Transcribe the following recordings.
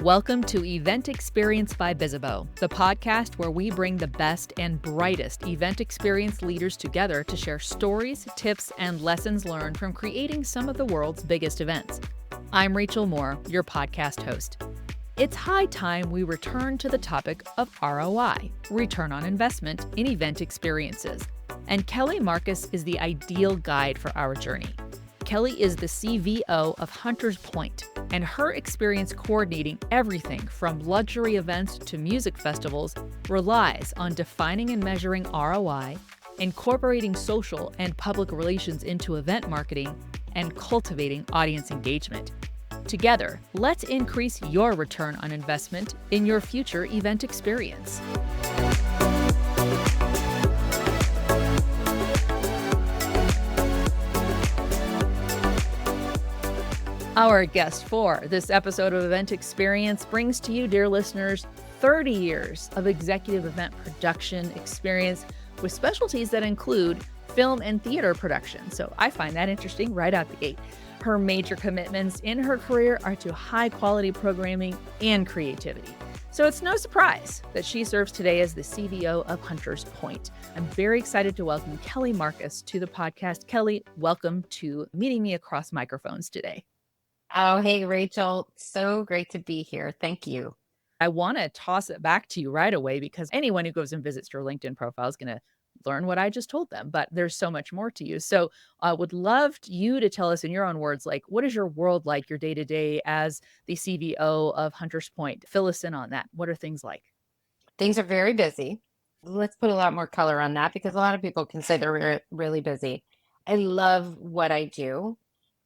Welcome to Event Experience by Bizzabo, the podcast where we bring the best and brightest event experience leaders together to share stories, tips, and lessons learned from creating some of the world's biggest events. I'm Rachel Moore, your podcast host. It's high time we return to the topic of ROI, return on investment in event experiences. And Kelly Markus is the ideal guide for our journey. Kelly is the CVO of Hunters Point, and her experience coordinating everything from luxury events to music festivals relies on defining and measuring ROI, incorporating social and public relations into event marketing, and cultivating audience engagement. Together, let's increase your return on investment in your future event experience. Our guest for this episode of Event Experience brings to you, dear listeners, 30 years of executive event production experience with specialties that include film and theater production. So I find that interesting right out the gate. Her major commitments in her career are to high quality programming and creativity. So it's no surprise that she serves today as the CVO of Hunters Point. I'm very excited to welcome Kelly Markus to the podcast. Kelly, welcome to meeting me across microphones today. Oh, hey, Rachel. So great to be here. Thank you. I want to toss it back to you right away because anyone who goes and visits your LinkedIn profile is going to learn what I just told them, but there's so much more to you. So I would love you to tell us in your own words, like, what is your world like, your day-to-day as the CVO of Hunters Point? Fill us in on that. What are things like? Things are very busy. Let's put a lot more color on that because a lot of people can say they're really busy. I love what I do.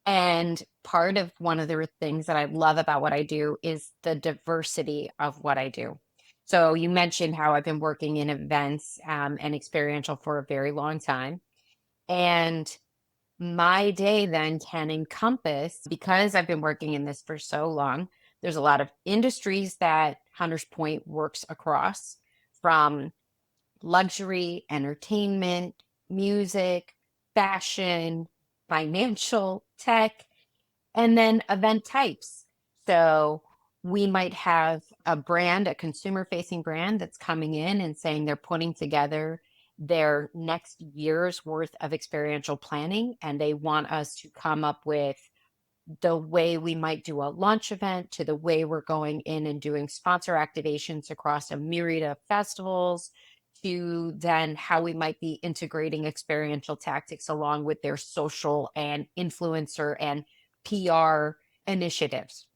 And part of one of the things that I love about what I do is the diversity of what I do. So you mentioned how I've been working in events and experiential for a very long time. And my day then can encompass, because I've been working in this for so long, there's a lot of industries that Hunters Point works across, from luxury, entertainment, music, fashion, financial, tech, and then event types. So we might have a brand, a consumer facing brand that's coming in and saying they're putting together their next year's worth of experiential planning, and they want us to come up with the way we might do a launch event to the way we're going in and doing sponsor activations across a myriad of festivals, to then how we might be integrating experiential tactics along with their social and influencer and PR initiatives.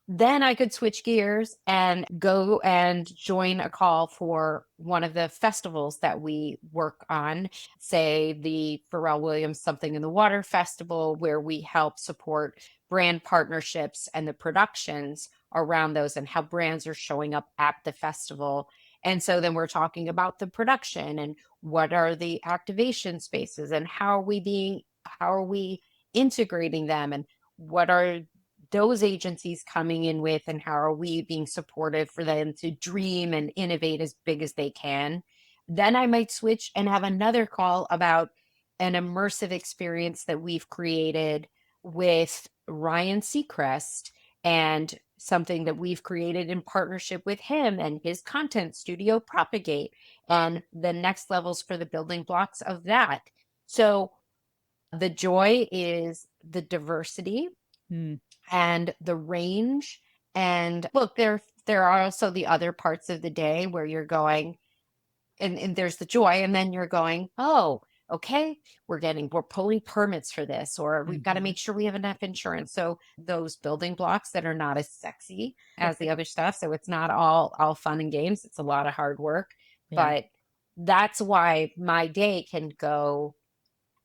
Then I could switch gears and go and join a call for one of the festivals that we work on, say the Pharrell Williams Something in the Water Festival, where we help support brand partnerships and the productions around those and how brands are showing up at the festival. And so then we're talking about the production and what are the activation spaces and how are we integrating them, and what are those agencies coming in with, and how are we being supportive for them to dream and innovate as big as they can. Then I might switch and have another call about an immersive experience that we've created with Ryan Seacrest, and something that we've created in partnership with him and his content studio Propagate, and the next levels for the building blocks of that. So the joy is the diversity and the range. And look, there are also the other parts of the day where you're going, and there's the joy, and then you're going, oh, okay, we're pulling permits for this, or we've got to make sure we have enough insurance. So those building blocks that are not as sexy as the other stuff. So it's not all fun and games. It's a lot of hard work. But that's why my day can go.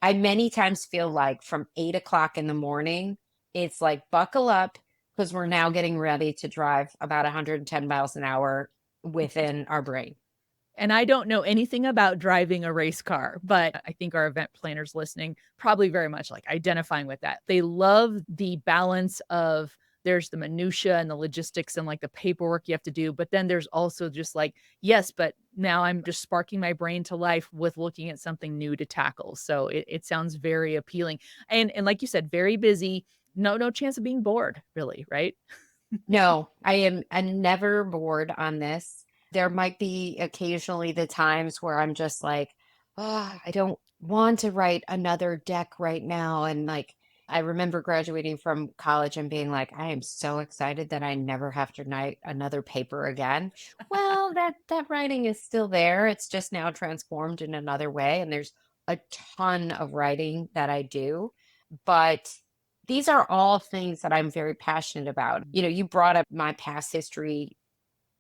I many times feel like from 8 o'clock in the morning, it's like buckle up, because we're now getting ready to drive about 110 miles an hour within our brain. And I don't know anything about driving a race car, but I think our event planners listening probably very much like identifying with that. They love the balance of there's the minutia and the logistics and like the paperwork you have to do. But then there's also just like, yes, but now I'm just sparking my brain to life with looking at something new to tackle. So it sounds very appealing. And like you said, very busy. No chance of being bored, really, right? No, I'm never bored on this. There might be occasionally the times where I'm just like, oh, I don't want to write another deck right now. And like, I remember graduating from college and being like, I am so excited that I never have to write another paper again. Well, that writing is still there. It's just now transformed in another way. And there's a ton of writing that I do, but these are all things that I'm very passionate about. You know, you brought up my past history,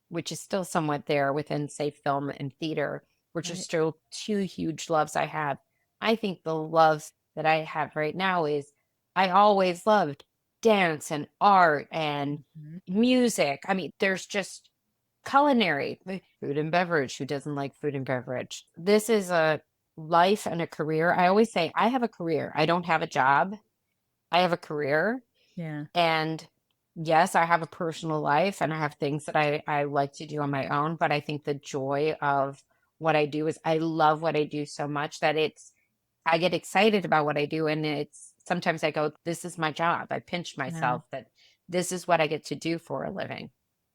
which is still somewhat there within, say, film and theater, which are Right. still two huge loves I have. I think the love that I have right now is I always loved dance and art and Mhm. music. I mean, there's just culinary, food and beverage. Who doesn't like food and beverage? This is a life and a career. I always say I have a career. I don't have a job. I have a career. Yeah. And yes, I have a personal life and I have things that I like to do on my own. But I think the joy of what I do is I love what I do so much that I get excited about what I do. And it's sometimes I go, this is my job. I pinch Yeah. myself that this is what I get to do for a living.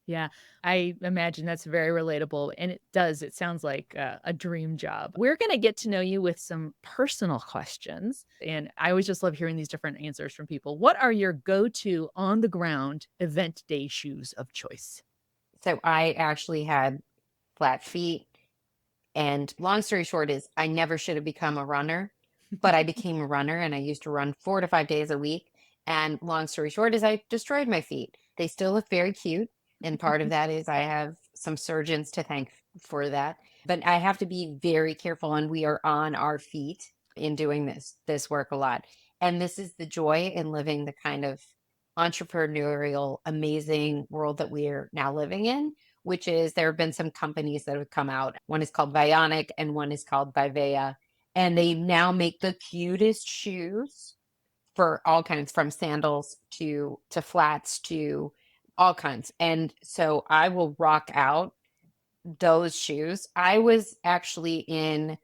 Yeah, I imagine that's very relatable, and it does. It sounds like a dream job. We're going to get to know you with some personal questions, and I always just love hearing these different answers from people. What are your go-to on the ground event day shoes of choice? So I actually had flat feet. And long story short is I never should have become a runner, but I became a runner and I used to run 4 to 5 days a week. And long story short is I destroyed my feet. They still look very cute. And part of that is I have some surgeons to thank for that. But I have to be very careful and we are on our feet in doing this work a lot. And this is the joy in living the kind of entrepreneurial, amazing world that we are now living in, which is there have been some companies that have come out. One is called Vionic and one is called Vivaia. And they now make the cutest shoes for all kinds, from sandals to flats to all kinds. And so I will rock out those shoes. I was actually in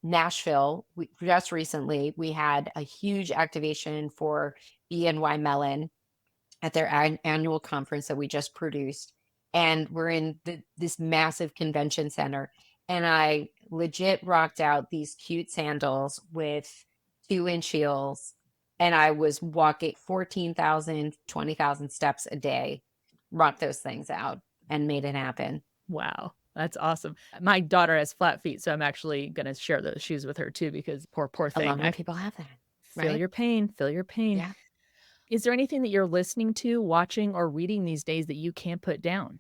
Nashville just recently. We had a huge activation for BNY Mellon at their annual conference that we just produced. And we're in this massive convention center. And I legit rocked out these cute sandals with 2-inch heels. And I was walking 14,000, 20,000 steps a day, rocked those things out and made it happen. Wow, that's awesome. My daughter has flat feet, so I'm actually going to share those shoes with her too because poor A thing. lot I of people have that, feel right? your pain, feel your pain. Yeah. Is there anything that you're listening to, watching, or reading these days that you can't put down?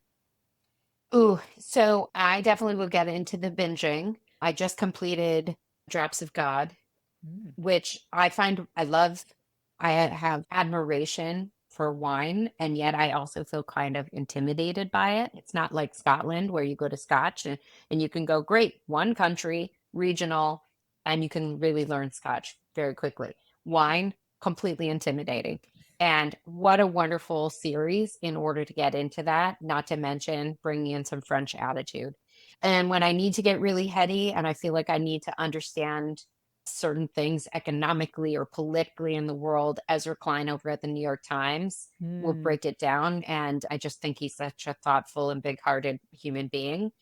Ooh, so I definitely will get into the binging. I just completed Drops of God, Mm. which I find I love. I have admiration for wine, and yet I also feel kind of intimidated by it. It's not like Scotland where you go to Scotch and you can go, great, one country, regional, and you can really learn Scotch very quickly. Wine, completely intimidating. And what a wonderful series in order to get into that, not to mention bringing in some French attitude. And when I need to get really heady and I feel like I need to understand certain things economically or politically in the world, Ezra Klein over at the New York Times will Mm. break it down. And I just think he's such a thoughtful and big hearted human being.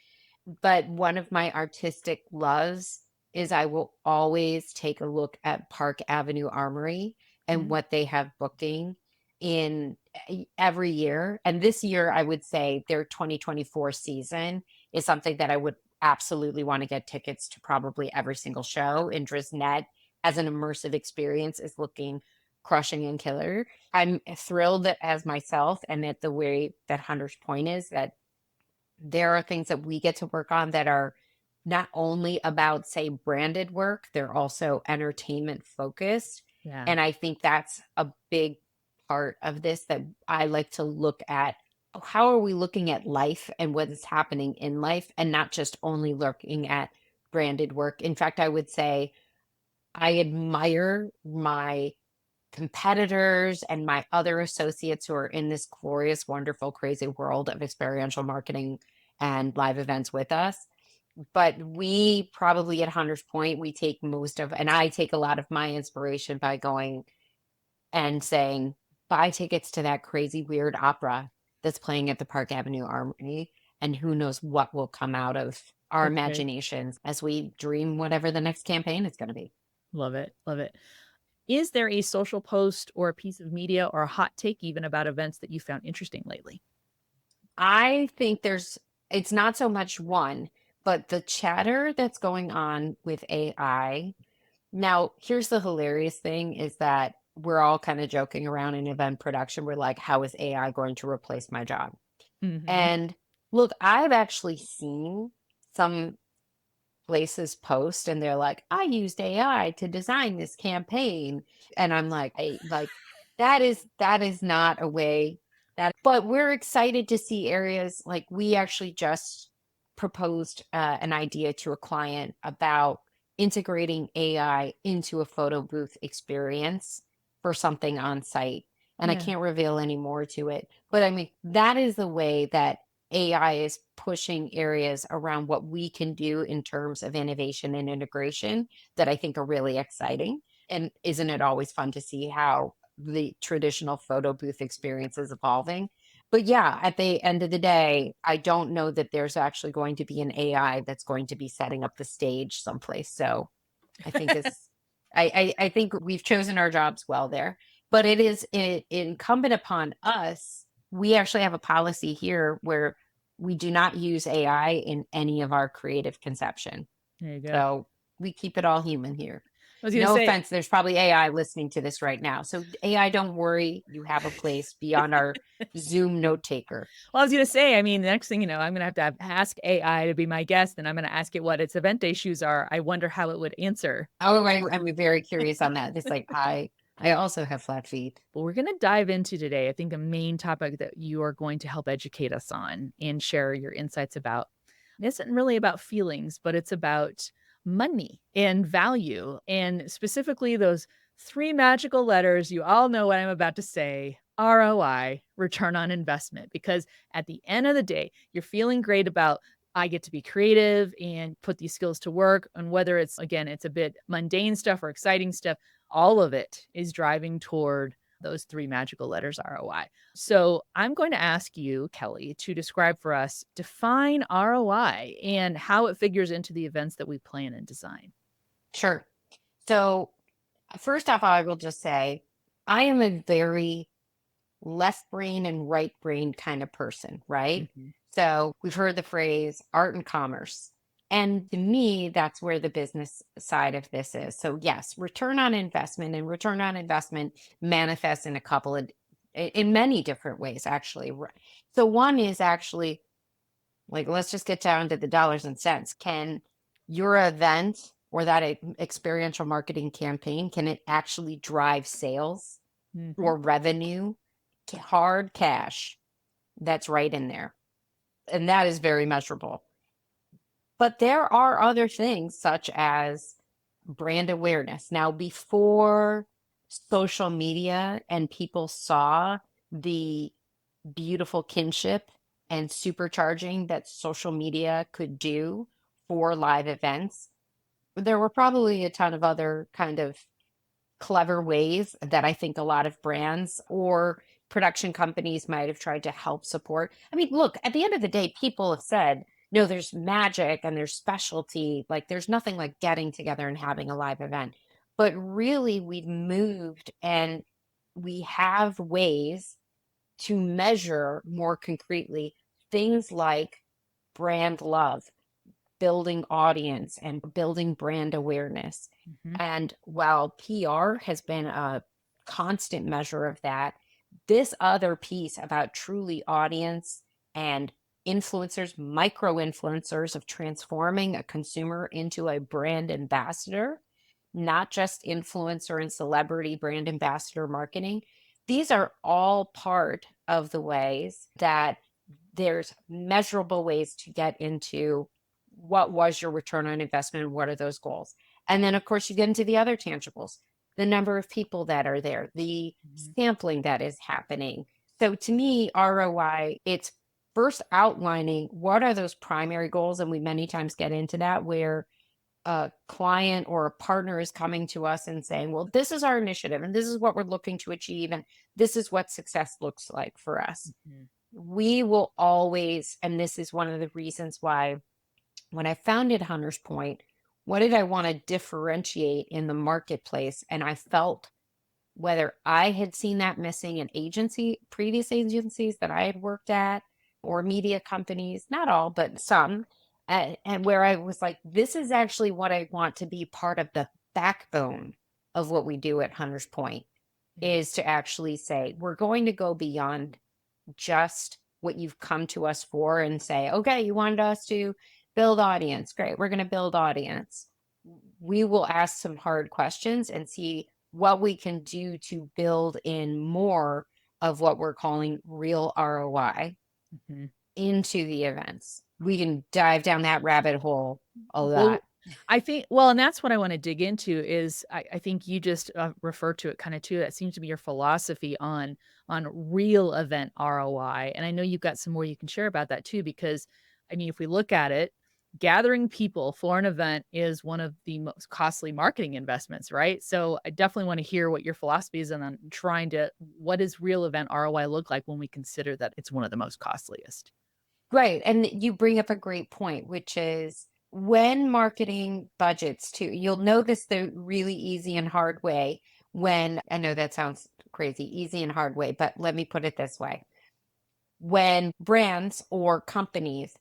But one of my artistic loves is I will always take a look at Park Avenue Armory and Mm. what they have booking in every year. And this year, I would say their 2024 season is something that I would absolutely want to get tickets to probably every single show. Indra's Net as an immersive experience is looking crushing and killer. I'm thrilled that as myself and at the way that Hunter's point is that there are things that we get to work on that are not only about, say, branded work, they're also entertainment focused. Yeah. And I think that's a big part of this that I like to look at. How are we looking at life and what is happening in life and not just only looking at branded work? In fact, I would say I admire my competitors and my other associates who are in this glorious, wonderful, crazy world of experiential marketing and live events with us. But we probably at Hunter's Point, we take most of, and I take a lot of my inspiration by going and saying, buy tickets to that crazy, weird opera. that's playing at the Park Avenue Armory. And who knows what will come out of our Okay. imaginations as we dream whatever the next campaign is going to be. Love it. Love it. Is there a social post or a piece of media or a hot take even about events that you found interesting lately? I think it's not so much one, but the chatter that's going on with AI. Now, here's the hilarious thing is that we're all kind of joking around in event production. We're like, how is AI going to replace my job? Mhm. And look, I've actually seen some places post and they're like, I used AI to design this campaign. And I'm like, that is not a way that, but we're excited to see areas like we actually just proposed an idea to a client about integrating AI into a photo booth experience for something on site. And I Yeah. can't reveal any more to it. But I mean, that is the way that AI is pushing areas around what we can do in terms of innovation and integration that I think are really exciting. And isn't it always fun to see how the traditional photo booth experience is evolving? But yeah, at the end of the day, I don't know that there's actually going to be an AI that's going to be setting up the stage someplace. So I think it's I think we've chosen our jobs well there. But it is incumbent upon us. We actually have a policy here where we do not use AI in any of our creative conception. There you go. So we keep it all human here. I was gonna No say offense, there's probably AI listening to this right now. So AI, don't worry, you have a place beyond our Zoom note taker. well, I was gonna say, I mean, the next thing you know, I'm gonna have to ask AI to be my guest, and I'm gonna ask it what its event day shoes are. I wonder how it would answer. Oh, I'm very curious on that. It's like I also have flat feet. But we're gonna dive into today, I think, a main topic that you are going to help educate us on and share your insights about. It isn't really about feelings, but it's about money and value, and specifically those three magical letters. You all know what I'm about to say. ROI, return on investment, because at the end of the day, you're feeling great about I get to be creative and put these skills to work. And whether it's, again, it's a bit mundane stuff or exciting stuff, all of it is driving toward those three magical letters ROI. So I'm going to ask you, Kelly, to describe for us, define ROI and how it figures into the events that we plan and design. Sure. So first off, I will just say I am a very left brain and right brain kind of person, right? Mhm. So we've heard the phrase art and commerce. And to me, that's where the business side of this is. So, yes, return on investment and return on investment manifests in a couple of, in many different ways, actually. So, one is actually like, let's just get down to the dollars and cents. Can your event or that experiential marketing campaign, can it actually drive sales Mhm. or revenue, hard cash that's right in there? And that is very measurable. But there are other things such as brand awareness. Now, before social media and people saw the beautiful kinship and supercharging that social media could do for live events, there were probably a ton of other kind of clever ways that I think a lot of brands or production companies might have tried to help support. I mean, look, at the end of the day, people have said, no, there's magic and there's specialty. Like, there's nothing like getting together and having a live event. But really, we've moved and we have ways to measure more concretely things like brand love, building audience, and building brand awareness. Mhm. And while PR has been a constant measure of that, this other piece about truly audience and influencers, micro influencers of transforming a consumer into a brand ambassador, not just influencer and celebrity brand ambassador marketing. These are all part of the ways that there's measurable ways to get into what was your return on investment and what are those goals. And then, of course, you get into the other tangibles, the number of people that are there, the Mhm. sampling that is happening. So to me, ROI, it's first outlining what are those primary goals. And we many times get into that where a client or a partner is coming to us and saying, well, this is our initiative and this is what we're looking to achieve. And this is what success looks like for us. Mhm. we will always, and this is one of the reasons why when I founded Hunter's Point, what did I want to differentiate in the marketplace? And I felt whether I had seen that missing in previous agencies that I had worked at, or media companies, not all, but some, and where I was like, this is actually what I want to be part of the backbone of what we do at Hunter's Point, is to actually say, we're going to go beyond just what you've come to us for and say, okay, you wanted us to build audience. Great. We're going to build audience. We will ask some hard questions and see what we can do to build in more of what we're calling real ROI Mhm. into the events. We can dive down that rabbit hole a lot. Well, I think well, and that's what I wanna dig into is I think you just, referred to it kinda too, that seems to be your philosophy on real event ROI, and I know you've got some more you can share about that too, because, I mean, if we look at it, gathering people for an event is one of the most costly marketing investments, right? So, I definitely wanna hear what your philosophy is on trying to what does real event ROI look like when we consider that it's one of the most costliest? Right. And you bring up a great point, which is when marketing budgets too, you'll know this the really easy and hard way when, I know that sounds crazy, easy and hard way, but let me put it this way. When brands or companies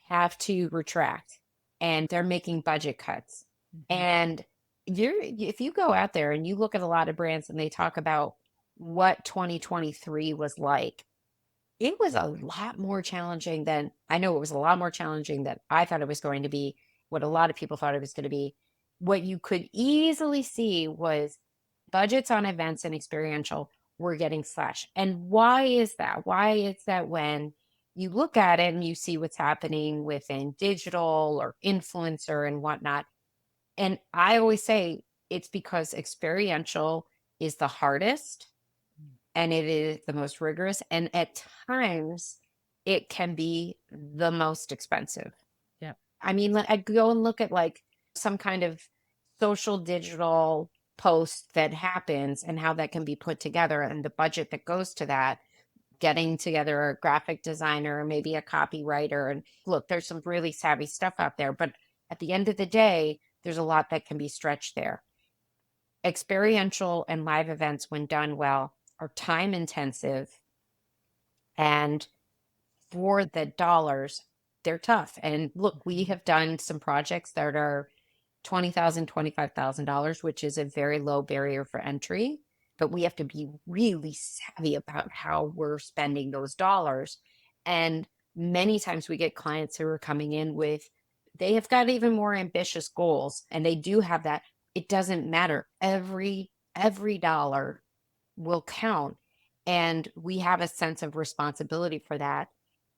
have to retract and they're making budget cuts, Mhm. and if you go out there and you look at a lot of brands and they talk about what 2023 was like, it was a lot more challenging than I know it was a lot more challenging than I thought it was going to be, what a lot of people thought it was going to be. What you could easily see was budgets on events and experiential were getting slashed. And why is that? Why is that when you look at it and you see what's happening within digital or influencer and whatnot? And I always say it's because experiential is the hardest Mm. and it is the most rigorous. And at times, it can be the most expensive. Yep. I mean, I go and look at like some kind of social digital post that happens and how that can be put together and the budget that goes to that, getting together a graphic designer, maybe a copywriter. And look, there's some really savvy stuff out there. But at the end of the day, there's a lot that can be stretched there. Experiential and live events, when done well, are time intensive, and for the dollars, they're tough. And look, we Mhm. have done some projects that are $20,000, $25,000, which is a very low barrier for entry. But we have to be really savvy about how we're spending those dollars. And many times we get clients who are coming in with, they have got even more ambitious goals, and they do have that. It doesn't matter. Every dollar will count. And we have a sense of responsibility for that.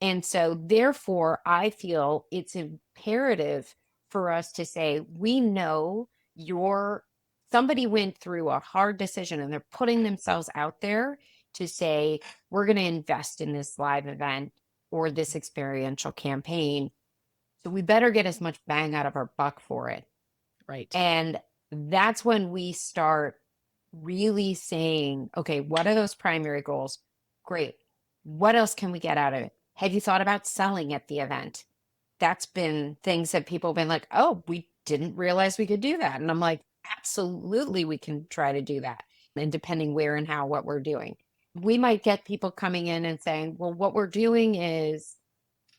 And so, therefore, I feel it's imperative for us to say, we know somebody went through a hard decision and they're putting themselves out there to say, we're going to invest in this live event or this experiential campaign. So, we better get as much bang out of our buck for it. Right. And that's when we start really saying, okay, what are those primary goals? Great. What else can we get out of it? Have you thought about selling at the event? That's been things that people have been like, oh, we didn't realize we could do that. And I'm like, absolutely, we can try to do that. And depending where and how, what we're doing, we might get people coming in and saying, well, what we're doing is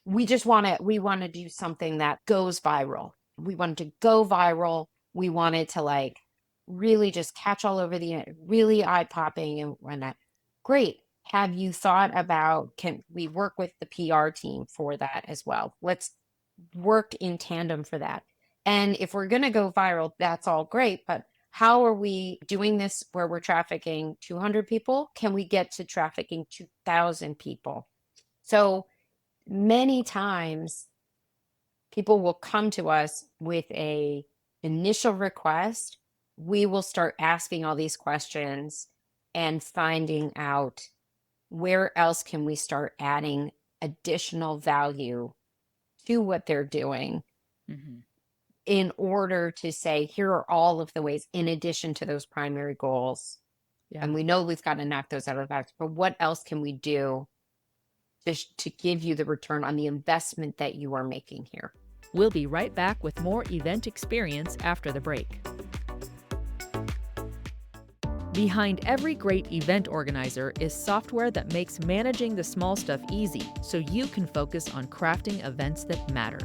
we want to do something that goes viral. We want it to go viral. We want it to like really just catch all over the really eye popping and whatnot. Great. Have you thought about, can we work with the PR team for that as well? Let's work in tandem for that. And if we're going to go viral, that's all great. But how are we doing this where we're trafficking 200 people? Can we get to trafficking 2,000 people? So many times people will come to us with a initial request. We will start asking all these questions and finding out where else can we start adding additional value to what they're doing, Mhm. in order to say, here are all of the ways in addition to those primary goals. Yeah. And we know we've got to knock those out of the box, but what else can we do to give you the return on the investment that you are making here. We'll be right back with more event experience after the break. Behind every great event organizer is software that makes managing the small stuff easy so you can focus on crafting events that matter.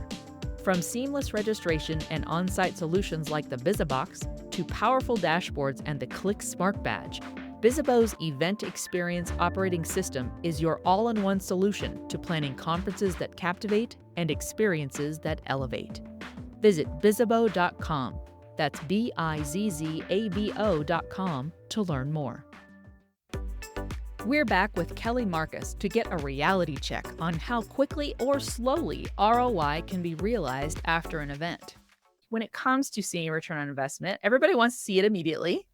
From seamless registration and on-site solutions like the BizaBox to powerful dashboards and the Click Smart Badge, Bizabo's Event Experience Operating System is your all-in-one solution to planning conferences that captivate and experiences that elevate. Visit bizabo.com. That's BIZZABO.com to learn more. We're back with Kelly Markus to get a reality check on how quickly or slowly ROI can be realized after an event. When it comes to seeing a return on investment, everybody wants to see it immediately.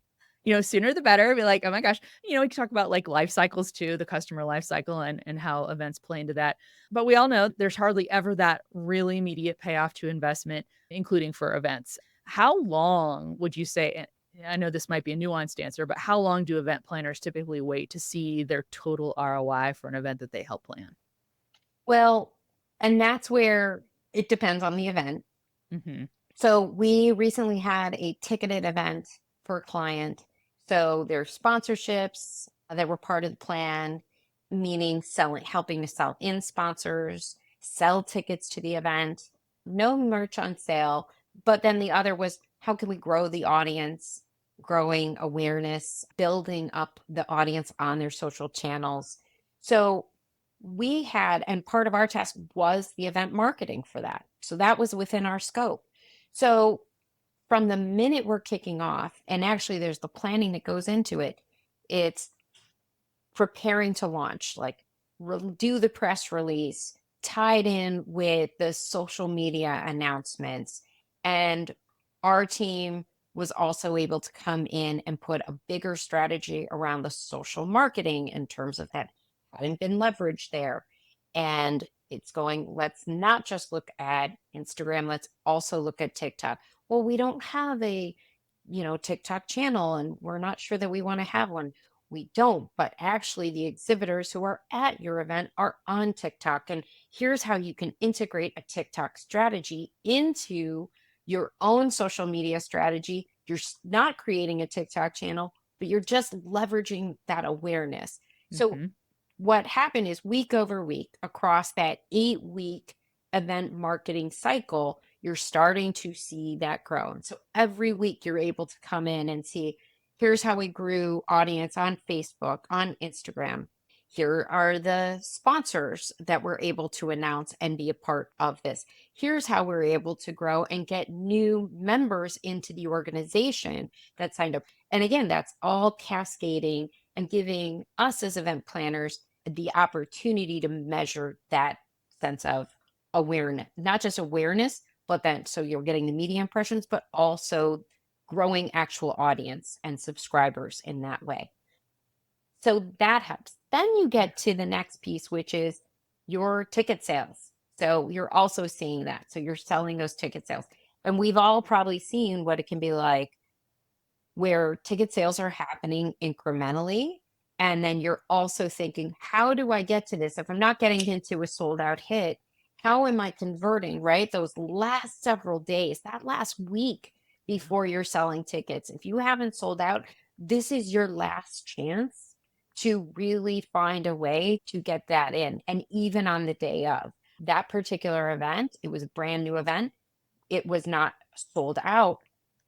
Sooner the better. Be like, oh my gosh. We can talk about like life cycles too, the customer life cycle and how events play into that. But we all know there's hardly ever that really immediate payoff to investment, including for events. How long would you say, and I know this might be a nuanced answer, but how long do event planners typically wait to see their total ROI for an event that they help plan? Well, and that's where it depends on the event. Mm-hmm. So we recently had a ticketed event for a client. So there's sponsorships that were part of the plan, meaning helping to sell in sponsors, sell tickets to the event, no merch on sale. But then the other was, how can we grow the audience, growing awareness, building up the audience on their social channels. So we had, and part of our task was the event marketing for that. So that was within our scope. So from the minute we're kicking off, and actually there's the planning that goes into it, it's preparing to launch, like do the press release, tied in with the social media announcements. And our team was also able to come in and put a bigger strategy around the social marketing in terms of that hadn't been leveraged there. And it's going, let's not just look at Instagram, let's also look at TikTok. Well, we don't have a, TikTok channel and we're not sure that we want to have one. We don't, but actually the exhibitors who are at your event are on TikTok. And here's how you can integrate a TikTok strategy into your own social media strategy. You're not creating a TikTok channel, but you're just leveraging that awareness. So Mm-hmm. what happened is week over week across that 8-week event marketing cycle, you're starting to see that grow. And so every week you're able to come in and see, here's how we grew audience on Facebook, on Instagram. Here are the sponsors that we're able to announce and be a part of this. Here's how we're able to grow and get new members into the organization that signed up. And again, that's all cascading and giving us as event planners the opportunity to measure that sense of awareness, not just awareness, but then so you're getting the media impressions, but also growing actual audience and subscribers in that way. So that helps. Then you get to the next piece, which is your ticket sales. So you're also seeing that. So you're selling those ticket sales. And we've all probably seen what it can be like where ticket sales are happening incrementally. And then you're also thinking, how do I get to this? If I'm not getting into a sold out hit, how am I converting, right? Those last several days, that last week before you're selling tickets. If you haven't sold out, this is your last chance to really find a way to get that in. And even on the day of that particular event, it was a brand new event. It was not sold out.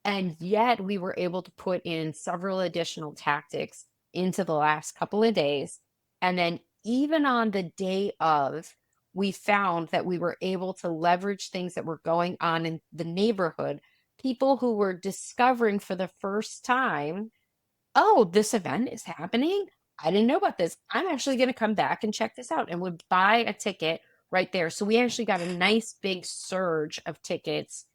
And yet we were able to put in several additional tactics into the last couple of days. And then even on the day of, we found that we were able to leverage things that were going on in the neighborhood, people who were discovering for the first time, oh, this event is happening. I didn't know about this. I'm actually going to come back and check this out, and would buy a ticket right there. So we actually got a nice big surge of tickets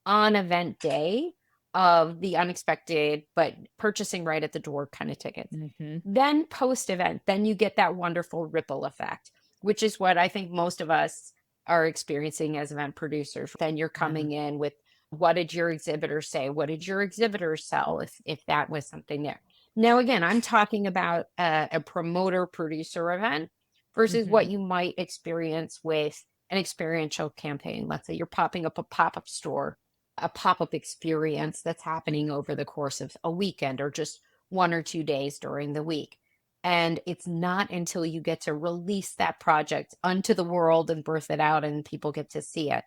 on event day of the unexpected, but purchasing right at the door kind of tickets. Mm-hmm. Then post event, then you get that wonderful ripple effect, which is what I think most of us are experiencing as event producers. Then you're coming in with, what did your exhibitor say? What did your exhibitor sell? If that was something there. Now, again, I'm talking about a promoter producer event. versus what Mm-hmm. you might experience with an experiential campaign. Let's say you're popping up a pop-up store, a pop-up experience that's happening over the course of a weekend or just 1 or 2 days during the week. And it's not until you get to release that project unto the world and birth it out and people get to see it.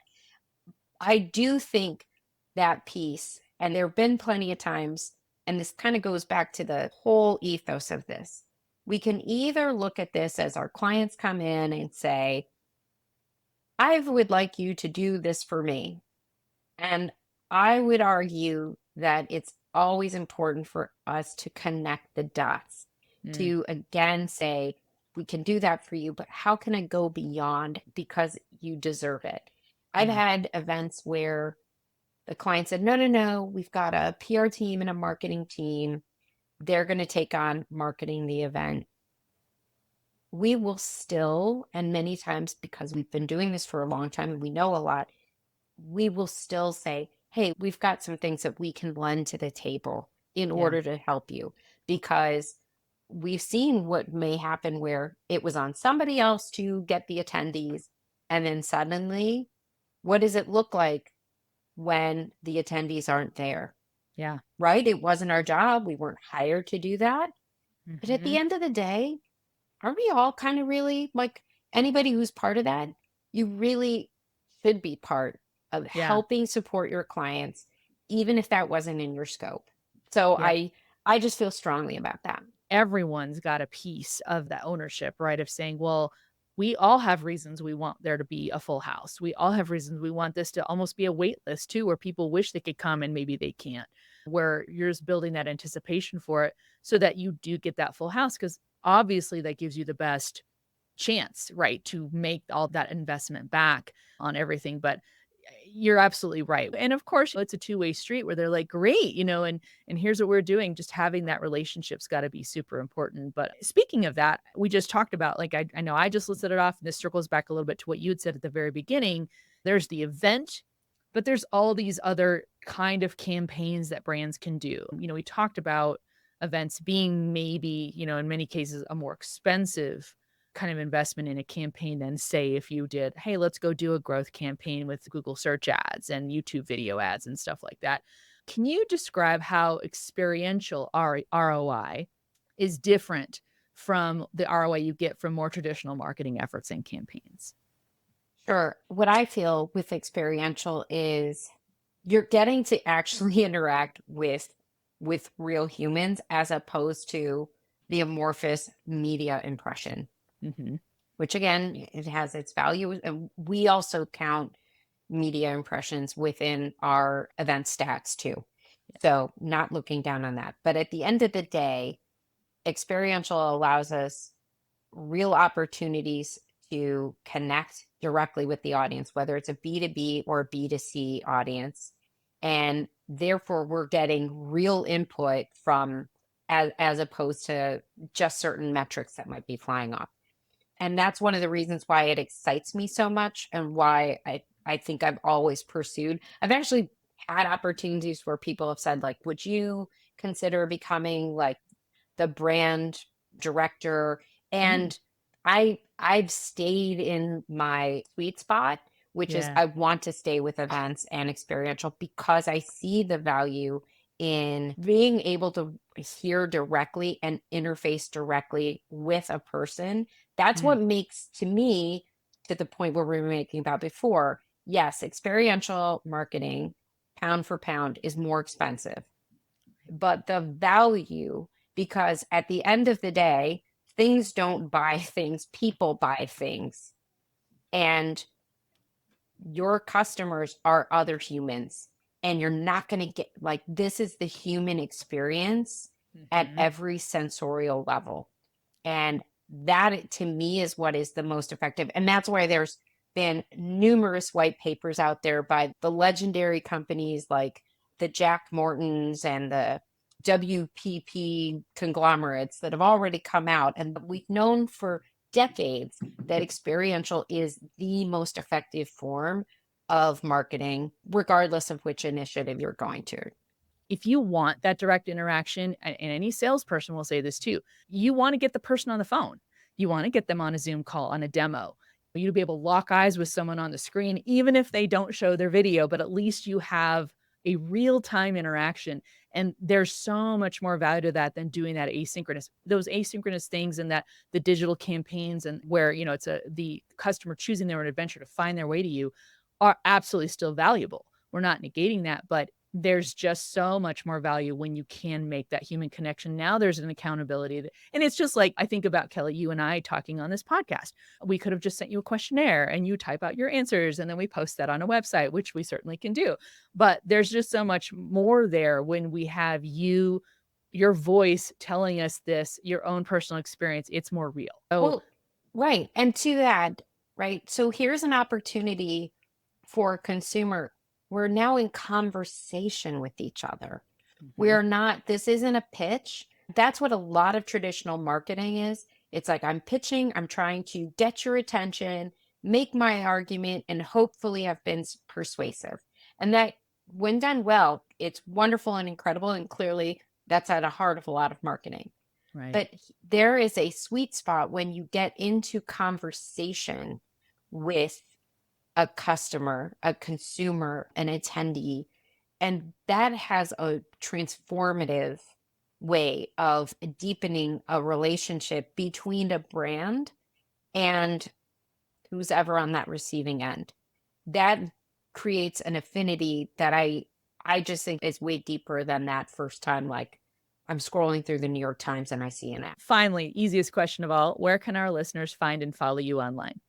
I do think that piece, and there have been plenty of times, and this kind of goes back to the whole ethos of this. We can either look at this as our clients come in and say, I would like you to do this for me. And I would argue that it's always important for us to connect the dots, Mm, to again say, we can do that for you, but how can I go beyond because you deserve it? I've yeah. had events where the client said, no, no, no, we've got a PR team and a marketing team. They're going to take on marketing the event. We will still, and many times because we've been doing this for a long time and we know a lot, we will still say, hey, we've got some things that we can lend to the table in Yeah. order to help you. Because we've seen what may happen where it was on somebody else to get the attendees. And then suddenly, what does it look like when the attendees aren't there? Yeah. Right? It wasn't our job. We weren't hired to do that. But at Mm-hmm. the end of the day, aren't we all kind of really like anybody who's part of that? You really should be part of Yeah. helping support your clients, even if that wasn't in your scope. So Yeah. I just feel strongly about that. Everyone's got a piece of that ownership, right? Of saying, well, we all have reasons we want there to be a full house. We all have reasons we want this to almost be a wait list too, where people wish they could come and maybe they can't, where you're just building that anticipation for it so that you do get that full house. Cause obviously that gives you the best chance, right, to make all that investment back on everything. But you're absolutely right. And of course, it's a two-way street where they're like, great, and here's what we're doing. Just having that relationship's got to be super important. But speaking of that, we just talked about, like, I know I just listed it off, and this circles back a little bit to what you had said at the very beginning. There's the event, but there's all these other kind of campaigns that brands can do. We talked about events being maybe, in many cases, a more expensive kind of investment in a campaign than say if you did, hey, let's go do a growth campaign with Google search ads and YouTube video ads and stuff like that. Can you describe how experiential ROI is different from the ROI you get from more traditional marketing efforts and campaigns? Sure. What I feel with experiential is you're getting to actually interact with real humans as opposed to the amorphous media impression, Hmm. which again, it has its value. And we also count media impressions within our event stats too. So, not looking down on that. But at the end of the day, experiential allows us real opportunities to connect directly with the audience, whether it's a B2B or a B2C audience. And therefore, we're getting real input from as opposed to just certain metrics that might be flying off. And that's one of the reasons why it excites me so much and why I think I've always pursued. I've actually had opportunities where people have said, like, would you consider becoming like the brand director? Mm. And I've stayed in my sweet spot, which is Yeah. I want to stay with events and experiential because I see the value in being able to hear directly and interface directly with a person. That's Mm. what makes, to me, to the point where we were making about before, yes, experiential marketing, pound for pound, is more expensive. But the value, because at the end of the day, things don't buy things, people buy things. And your customers are other humans. And you're not going to get like this is the human experience at Hmm. every sensorial level. And that to me is what is the most effective. And that's why there's been numerous white papers out there by the legendary companies like the Jack Mortons and the WPP conglomerates that have already come out. And we've known for decades that experiential is the most effective form of marketing, regardless of which initiative you're going to. If you want that direct interaction, and any salesperson will say this too, you want to get the person on the phone. You want to get them on a Zoom call, on a demo. You to be able to lock eyes with someone on the screen, even if they don't show their video, but at least you have a real-time interaction. And there's so much more value to that than doing that asynchronous, those asynchronous things, and that the digital campaigns, and where, it's the customer choosing their own adventure to find their way to you, are absolutely still valuable. We're not negating that, but there's just so much more value when you can make that human connection. Now there's an accountability and it's just like, I think about, Kelly, you and I talking on this podcast. We could have just sent you a questionnaire and you type out your answers and then we post that on a website, which we certainly can do. But there's just so much more there when we have your voice telling us this, your own personal experience. It's more real. Well, right. And to that, right. So here's an opportunity for a consumer. We're now in conversation with each other. We are not, this isn't a pitch. That's what a lot of traditional marketing is. It's like, I'm pitching, I'm trying to get your attention, make my argument, and hopefully have been persuasive. And that, when done well, it's wonderful and incredible. And clearly that's at the heart of a lot of marketing. Right. But there is a sweet spot when you get into conversation with a customer, a consumer, an attendee, and that has a transformative way of deepening a relationship between a brand and who's ever on that receiving end. That creates an affinity that I just think is way deeper than that first time, like I'm scrolling through the New York Times and I see an ad. Finally, easiest question of all, where can our listeners find and follow you online?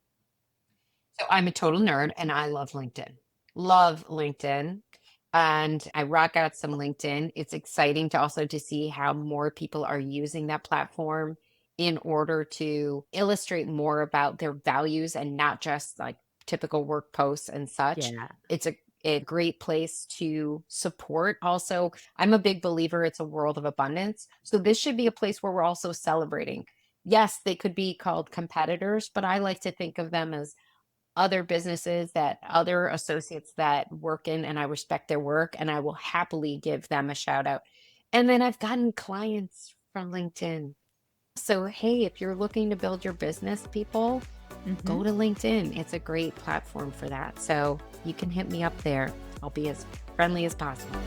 So I'm a total nerd and I love LinkedIn. Love LinkedIn. And I rock out some LinkedIn. It's exciting to also to see how more people are using that platform in order to illustrate more about their values and not just like typical work posts and such. Yeah. It's a great place to support. Also, I'm a big believer it's a world of abundance. So this should be a place where we're also celebrating. Yes, they could be called competitors, but I like to think of them as other businesses, that other associates that work in, and I respect their work and I will happily give them a shout out. And then I've gotten clients from LinkedIn. So, hey, if you're looking to build your business, people, go to LinkedIn. It's a great platform for that. So you can hit me up there. I'll be as friendly as possible.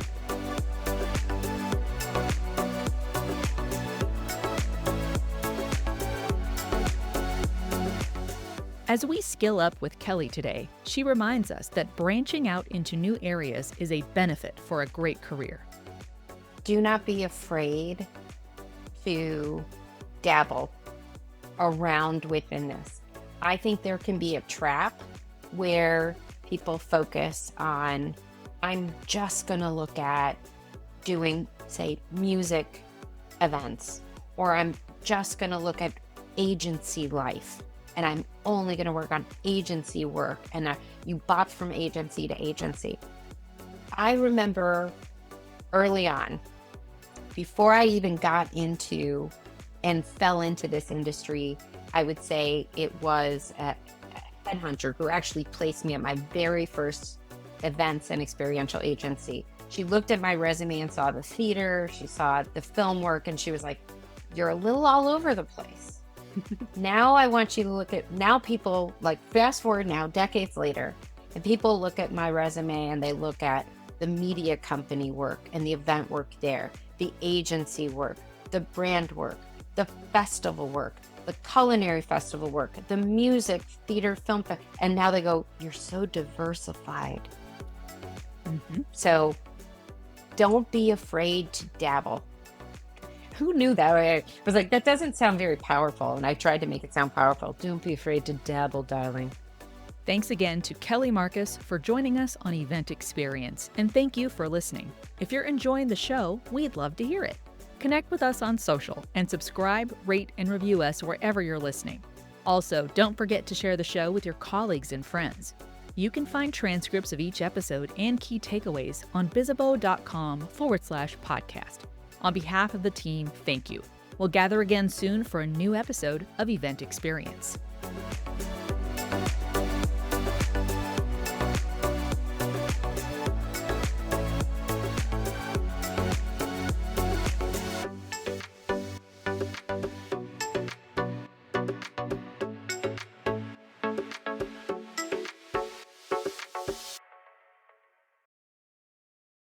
As we skill up with Kelly today, she reminds us that branching out into new areas is a benefit for a great career. Do not be afraid to dabble around within this. I think there can be a trap where people focus on, I'm just going to look at doing, say, music events, or I'm just going to look at agency life. And I'm only going to work on agency work. And you bop from agency to agency. I remember early on, before I even got into and fell into this industry, I would say it was a headhunter who actually placed me at my very first events and experiential agency. She looked at my resume and saw the theater, she saw the film work, and she was like, you're a little all over the place. Now I want you to look at, now people, like fast forward now, decades later, and people look at my resume and they look at the media company work and the event work there, the agency work, the brand work, the festival work, the culinary festival work, the music, theater, film, and now they go, you're so diversified. So don't be afraid to dabble. Who knew that? I was like, that doesn't sound very powerful. And I tried to make it sound powerful. Don't be afraid to dabble, darling. Thanks again to Kelly Markus for joining us on Event Experience. And thank you for listening. If you're enjoying the show, we'd love to hear it. Connect with us on social and subscribe, rate, and review us wherever you're listening. Also, don't forget to share the show with your colleagues and friends. You can find transcripts of each episode and key takeaways on bizzabo.com/podcast. On behalf of the team, thank you. We'll gather again soon for a new episode of Event Experience.